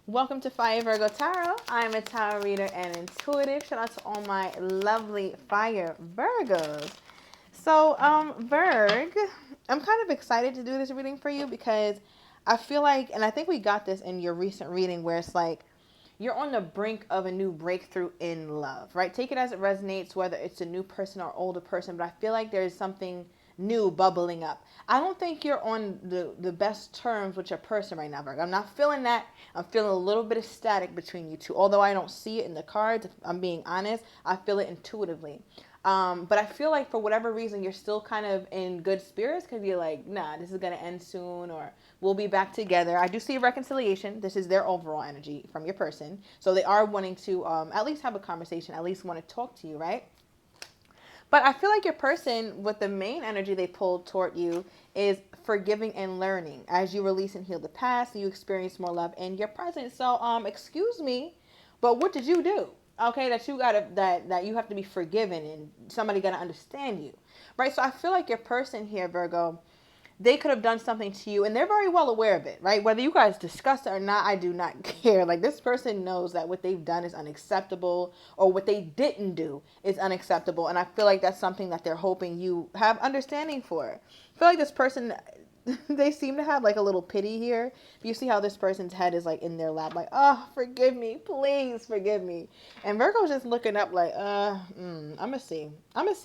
Welcome to Fire Virgo Tarot. I'm a tarot reader and intuitive. Shout out to all my lovely Fire Virgos. So, Virg, I'm kind of excited to do this reading for you because I feel like, and I think we got this in your recent reading where it's like, you're on the brink of a new breakthrough in love, right? Take it as it resonates, whether it's a new person or older person, but I feel like there's something new bubbling up. I don't think you're on the best terms with your person right now, Virgo. I'm not feeling that. I'm feeling a little bit of static between you two. Although I don't see it in the cards, if I'm being honest, I feel it intuitively. But I feel like for whatever reason, you're still kind of in good spirits because you're like, nah, this is going to end soon or we'll be back together. I do see a reconciliation. This is their overall energy from your person. So they are wanting to at least have a conversation, at least want to talk to you, right? But I feel like your person, with the main energy they pulled toward you, is forgiving and learning. As you release and heal the past, you experience more love in your present. So, excuse me, but what did you do? Okay, that you gotta that you have to be forgiven and somebody gotta understand you, right? So I feel like your person here, Virgo, they could have done something to you and they're very well aware of it, right? Whether you guys discuss it or not, I do not care. Like, this person knows that what they've done is unacceptable or what they didn't do is unacceptable. And I feel like that's something that they're hoping you have understanding for. I feel like this person, they seem to have like a little pity here. You see how this person's head is like in their lap, like, oh, forgive me, please forgive me. And Virgo's just looking up like, I'm gonna see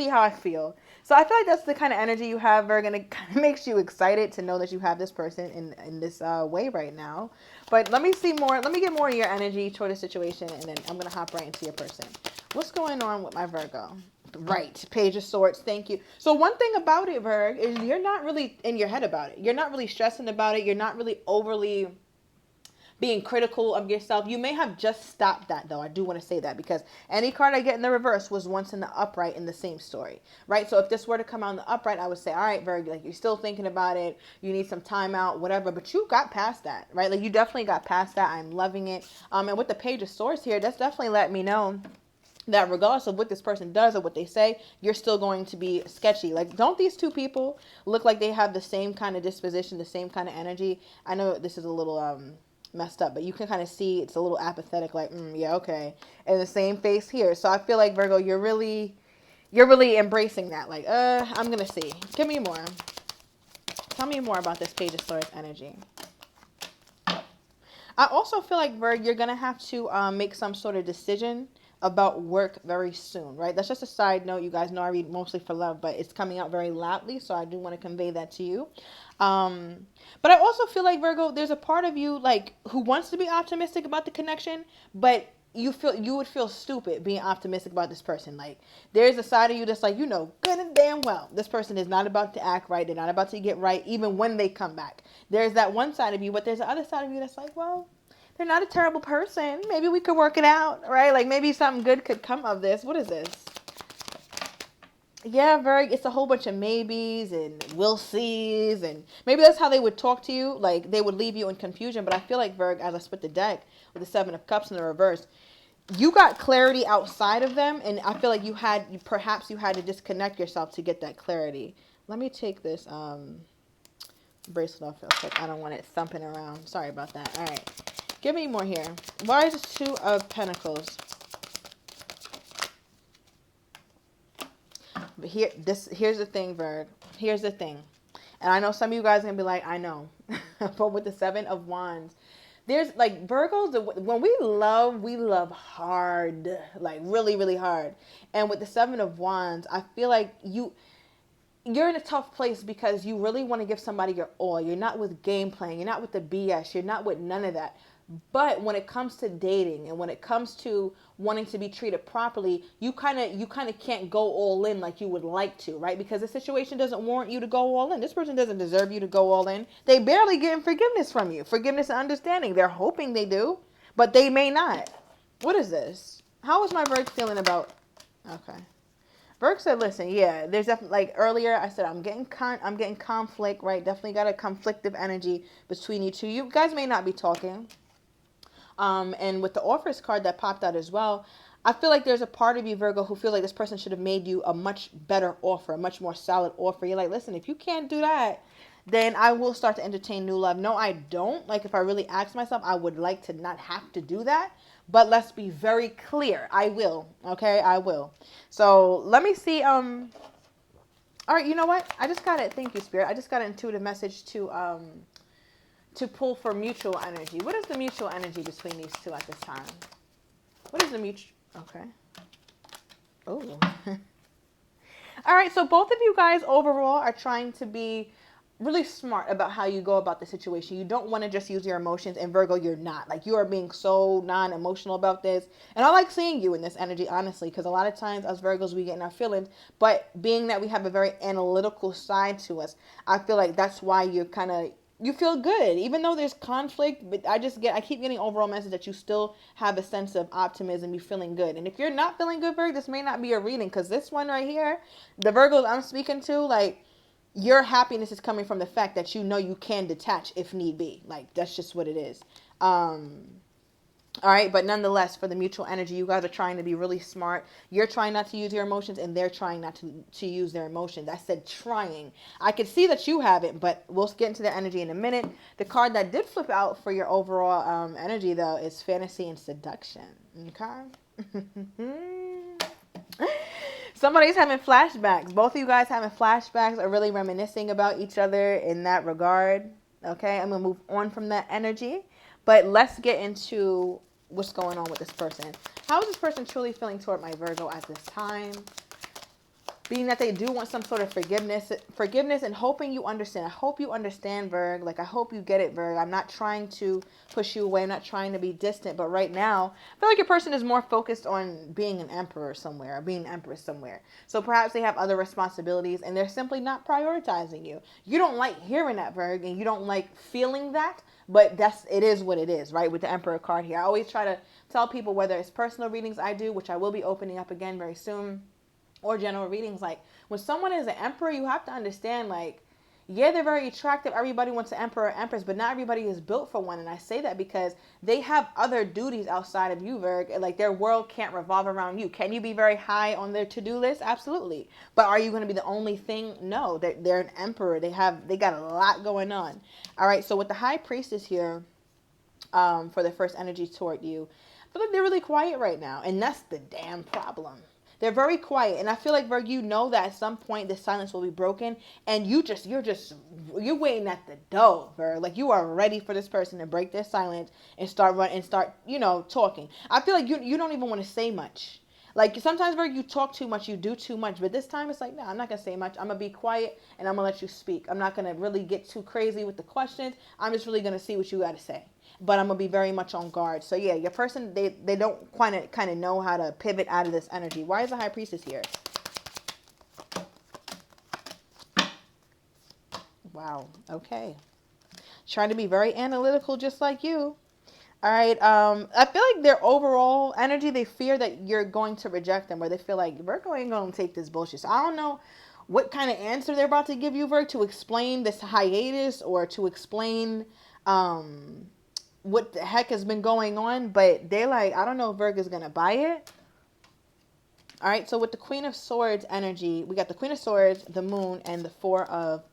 how I feel. So I feel like that's the kind of energy you have, Virgo, and it kind of makes you excited to know that you have this person in this way right now. But let me see more. Let me get more of your energy toward the situation, and then I'm gonna hop right into your person. What's going on with my Virgo? Right, Page of Swords. Thank you. So one thing about it, Virg, is you're not really in your head about it. You're not really stressing about it. You're not really overly being critical of yourself. You may have just stopped that, though. I do want to say that because any card I get in the reverse was once in the upright in the same story, right? So if this were to come out in the upright, I would say, all right, Virg, like, you're still thinking about it. You need some time out, whatever. But you got past that, right? Like, you definitely got past that. I'm loving it. And with the Page of Swords here, that's definitely let me know that regardless of what this person does or what they say, you're still going to be sketchy. Like, don't these two people look like they have the same kind of disposition, the same kind of energy? I know this is a little messed up, but you can kind of see it's a little apathetic, like, yeah, okay. And the same face here. So I feel like, Virgo, you're really embracing that. Like, I'm gonna see. Give me more. Tell me more about this Page of Swords energy. I also feel like, Virg, you're gonna have to make some sort of decision about work very soon, right? That's just a side note. You guys know I read mostly for love, but it's coming out very loudly, so I do want to convey that to you. Um, but I also feel like, Virgo, there's a part of you like who wants to be optimistic about the connection, but you would feel stupid being optimistic about this person. Like, there's a side of you that's like, good and damn well this person is not about to act right. They're not about to get right even when they come back. There's that one side of you, but there's the other side of you that's like, well, they're not a terrible person. Maybe we could work it out, right? Like, maybe something good could come of this. What is this? Yeah, it's a whole bunch of maybes and we'll sees, and maybe that's how they would talk to you. Like, they would leave you in confusion. But I feel like, Virg, as I split the deck with the Seven of Cups in the reverse, you got clarity outside of them, and I feel like perhaps you had to disconnect yourself to get that clarity. Let me take this bracelet off real quick. I don't want it thumping around. Sorry about that. All right. Give me more here. Why is this Two of Pentacles? But here's the thing, Virg. Here's the thing. And I know some of you guys are going to be like, I know. But with the Seven of Wands, there's like Virgos, when we love hard. Like, really, really hard. And with the Seven of Wands, I feel like you're in a tough place because you really want to give somebody your all. You're not with game playing. You're not with the BS. You're not with none of that. But when it comes to dating and when it comes to wanting to be treated properly, you kind of can't go all in like you would like to, right? Because the situation doesn't warrant you to go all in. This person doesn't deserve you to go all in. They barely getting forgiveness from you. Forgiveness and understanding. They're hoping they do, but they may not. What is this? How is my Virg feeling about? Okay. Burke said, "Listen, yeah, there's definitely, like earlier I said, I'm getting conflict, right? Definitely got a conflictive energy between you two. You guys may not be talking. And with the offers card that popped out as well, I feel like there's a part of you, Virgo, who feels like this person should have made you a much better offer, a much more solid offer. You're like, listen, if you can't do that, then I will start to entertain new love. No, I don't. Like, if I really ask myself, I would like to not have to do that. But let's be very clear. I will. Okay, I will. So let me see. All right, you know what? I just got it. Thank you, Spirit. I just got an intuitive message to pull for mutual energy. What is the mutual energy between these two at this time? What is the mutual? Okay. Oh. All right, so both of you guys overall are trying to be really smart about how you go about the situation. You don't want to just use your emotions, and Virgo, you're not. Like, you are being so non-emotional about this. And I like seeing you in this energy, honestly, because a lot of times as Virgos, we get in our feelings. But being that we have a very analytical side to us, I feel like that's why you're kind of, you feel good, even though there's conflict. But I keep getting overall message that you still have a sense of optimism. You're feeling good. And if you're not feeling good, Virgo, this may not be a reading, because this one right here, the Virgos I'm speaking to, like, your happiness is coming from the fact that you know you can detach if need be. Like, that's just what it is. All right, but nonetheless, for the mutual energy, you guys are trying to be really smart. You're trying not to use your emotions, and they're trying not to use their emotions. I said trying. I could see that you have it, but we'll get into the energy in a minute. The card that did flip out for your overall energy, though, is fantasy and seduction. Okay? Somebody's having flashbacks. Both of you guys having flashbacks are really reminiscing about each other in that regard. Okay, I'm going to move on from that energy. But let's get into what's going on with this person. How is this person truly feeling toward my Virgo at this time? Being that they do want some sort of forgiveness and hoping you understand. I hope you understand, Virg. Like, I hope you get it, Virg. I'm not trying to push you away. I'm not trying to be distant. But right now, I feel like your person is more focused on being an emperor somewhere, or being an empress somewhere. So perhaps they have other responsibilities, and they're simply not prioritizing you. You don't like hearing that, Virg, and you don't like feeling that. But it is what it is, right? With the Emperor card here. I always try to tell people, whether it's personal readings I do, which I will be opening up again very soon, or general readings, like, when someone is an emperor, you have to understand, like, yeah, they're very attractive. Everybody wants an emperor or empress, but not everybody is built for one. And I say that because they have other duties outside of you, Virg. Like, their world can't revolve around you. Can you be very high on their to-do list? Absolutely. But are you going to be the only thing? No, they're an emperor. They got a lot going on. All right, so with the High Priestess here, for the first energy toward you, I feel like they're really quiet right now, and that's the damn problem. They're very quiet, and I feel like, Virg, you know that at some point the silence will be broken, and you're waiting at the door, Virg. Like, you are ready for this person to break their silence and start talking. I feel like you don't even want to say much. Like, sometimes, Virg, you talk too much, you do too much, but this time it's like, no, I'm not gonna say much. I'm gonna be quiet, and I'm gonna let you speak. I'm not gonna really get too crazy with the questions. I'm just really gonna see what you got to say. But I'm gonna be very much on guard. So yeah, your person, they don't kind of know how to pivot out of this energy. Why is the High Priestess here? Wow. Okay. Trying to be very analytical, just like you. All right. I feel like their overall energy, they fear that you're going to reject them, or they feel like Virgo ain't gonna take this bullshit. So I don't know what kind of answer they're about to give you, Virgo, to explain this hiatus, or to explain what the heck has been going on, but they're like, I don't know if Virg is going to buy it. All right, so with the Queen of Swords energy, we got the Queen of Swords, the Moon, and the Four of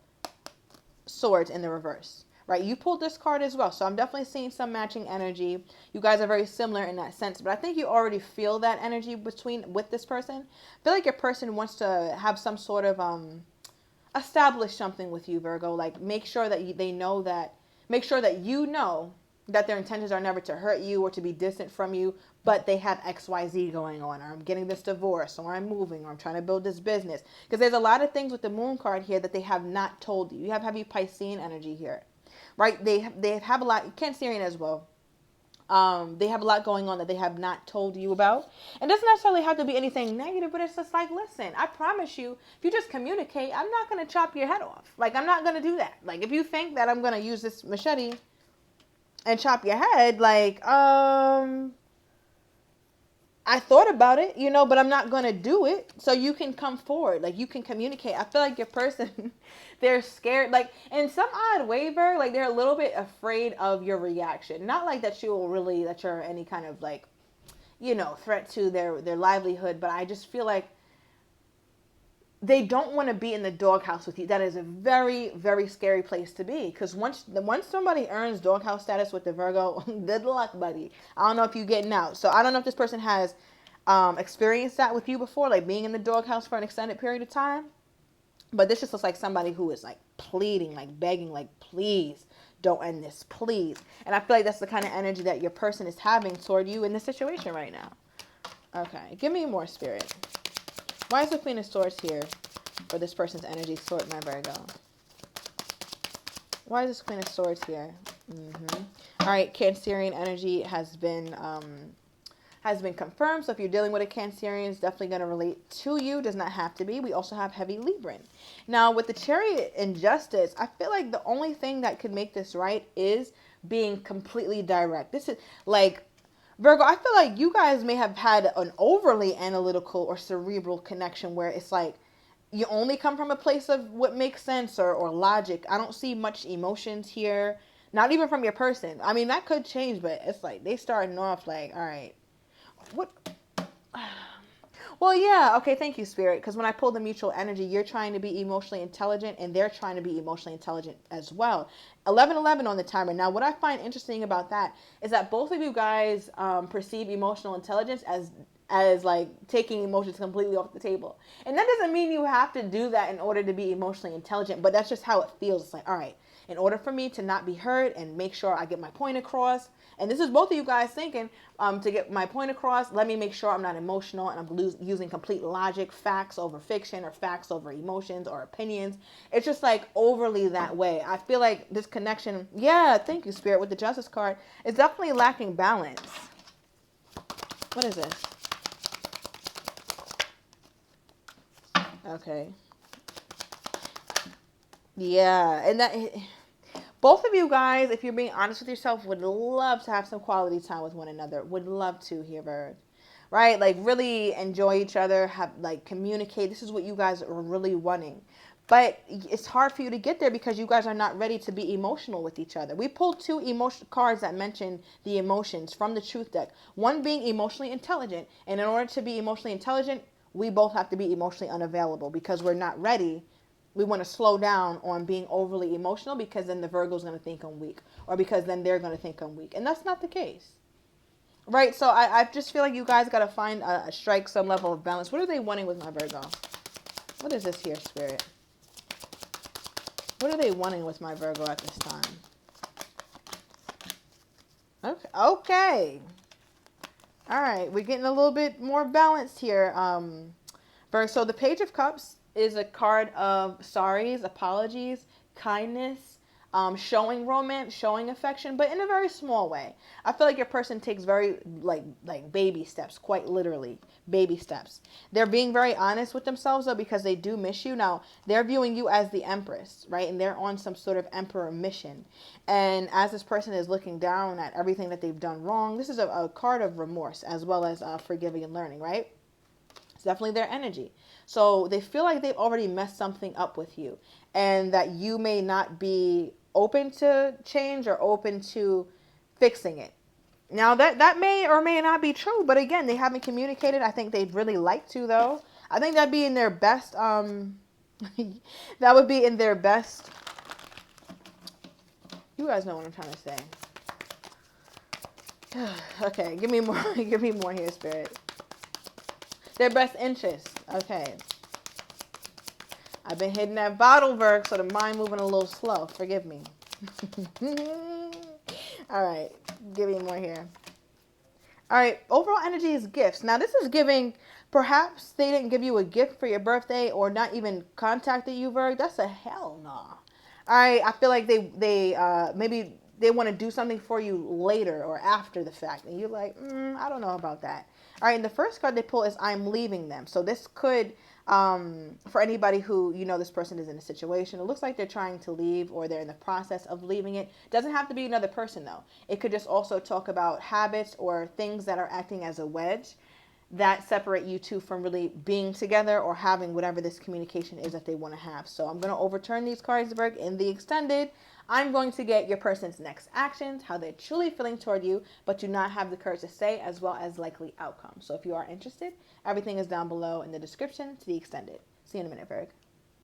Swords in the reverse. Right, you pulled this card as well, so I'm definitely seeing some matching energy. You guys are very similar in that sense, but I think you already feel that energy with this person. I feel like your person wants to have some sort of establish something with you, Virgo. Like, make sure that you know that their intentions are never to hurt you or to be distant from you, but they have XYZ going on, or I'm getting this divorce, or I'm moving, or I'm trying to build this business. Because there's a lot of things with the Moon card here that they have not told you. You have heavy Piscean energy here, right? They have a lot, Cancerian as well. They have a lot going on that they have not told you about. And it doesn't necessarily have to be anything negative, but it's just like, listen, I promise you, if you just communicate, I'm not going to chop your head off. Like, I'm not going to do that. Like, if you think that I'm going to use this machete and chop your head, like, I thought about it, but I'm not going to do it. So you can come forward. Like, you can communicate. I feel like your person, they're scared. Like, in some odd way, Virg, like, they're a little bit afraid of your reaction. Not like that that you're any kind of, like, threat to their livelihood. But I just feel like they don't want to be in the doghouse with you. That is a very, very scary place to be. Because once somebody earns doghouse status with the Virgo, good luck, buddy. I don't know if you're getting out. So I don't know if this person has experienced that with you before, like being in the doghouse for an extended period of time. But this just looks like somebody who is like pleading, like begging, like please don't end this, please. And I feel like that's the kind of energy that your person is having toward you in this situation right now. Okay, give me more, Spirit. Why is the Queen of Swords here for this person's energy toward my Virgo? Why is this Queen of Swords here? All right, Cancerian energy has been confirmed. So if you're dealing with a Cancerian, it's definitely going to relate to you. Does not have to be. We also have heavy Libran. Now, with the Chariot and Justice, I feel like the only thing that could make this right is being completely direct. This is like, Virgo, I feel like you guys may have had an overly analytical or cerebral connection where it's like you only come from a place of what makes sense or logic. I don't see much emotions here, not even from your person. I mean, that could change, but it's like they starting off like, all right, what? Well, yeah, okay, thank you, Spirit, because when I pull the mutual energy, you're trying to be emotionally intelligent, and they're trying to be emotionally intelligent as well. 11:11 on the timer. Now, what I find interesting about that is that both of you guys perceive emotional intelligence as like taking emotions completely off the table. And that doesn't mean you have to do that in order to be emotionally intelligent, but that's just how it feels. It's like, all right, in order for me to not be hurt and make sure I get my point across, and this is both of you guys thinking, to get my point across, let me make sure I'm not emotional and I'm using complete logic, facts over fiction, or facts over emotions or opinions. It's just like overly that way. I feel like this connection, yeah, thank you, Spirit, with the Justice card, is definitely lacking balance. What is this? Okay. Yeah, and that both of you guys, if you're being honest with yourself, would love to have some quality time with one another. Would love to here, Virg. Right? Like really enjoy each other, have like communicate. This is what you guys are really wanting. But it's hard for you to get there because you guys are not ready to be emotional with each other. We pulled two emotion cards that mention the emotions from the Truth deck. One being emotionally intelligent. And in order to be emotionally intelligent, we both have to be emotionally unavailable because we're not ready. We want to slow down on being overly emotional because then the Virgo's going to think I'm weak, or because then they're going to think I'm weak. And that's not the case. Right? So I just feel like you guys got to find strike some level of balance. What are they wanting with my Virgo? What is this here, Spirit? What are they wanting with my Virgo at this time? Okay. Okay. All right. We're getting a little bit more balanced here. So the Page of Cups is a card of sorries, apologies, kindness, showing romance, showing affection, but in a very small way. I feel like your person takes very like baby steps, quite literally baby steps. They're being very honest with themselves though because they do miss you. Now they're viewing you as the Empress, right? And they're on some sort of emperor mission. And as this person is looking down at everything that they've done wrong, this is a card of remorse as well as forgiving and learning, right? It's definitely their energy. So they feel like they've already messed something up with you and that you may not be open to change or open to fixing it. Now that may or may not be true, but again, they haven't communicated. I think they'd really like to though. I think that'd be in their best that would be in their best. You guys know what I'm trying to say. Okay, give me more give me more here, Spirit. Their best interest. Okay. I've been hitting that bottle, Virg, so the mind moving a little slow. Forgive me. All right. Give me more here. All right. Overall energy is gifts. Now, this is giving, perhaps they didn't give you a gift for your birthday or not even contacted you, Virg. That's a hell no. All right. I feel like they maybe they want to do something for you later or after the fact. And you're like, I don't know about that. All right. And the first card they pull is I'm leaving them. So this could, for anybody who, this person is in a situation, it looks like they're trying to leave or they're in the process of leaving it. Doesn't have to be another person though. It could just also talk about habits or things that are acting as a wedge that separate you two from really being together or having whatever this communication is that they want to have. So I'm going to overturn these cards, Virg, in the extended. I'm going to get your person's next actions, how they're truly feeling toward you, but do not have the courage to say, as well as likely outcome. So if you are interested, everything is down below in the description to the extended. See you in a minute, Virg.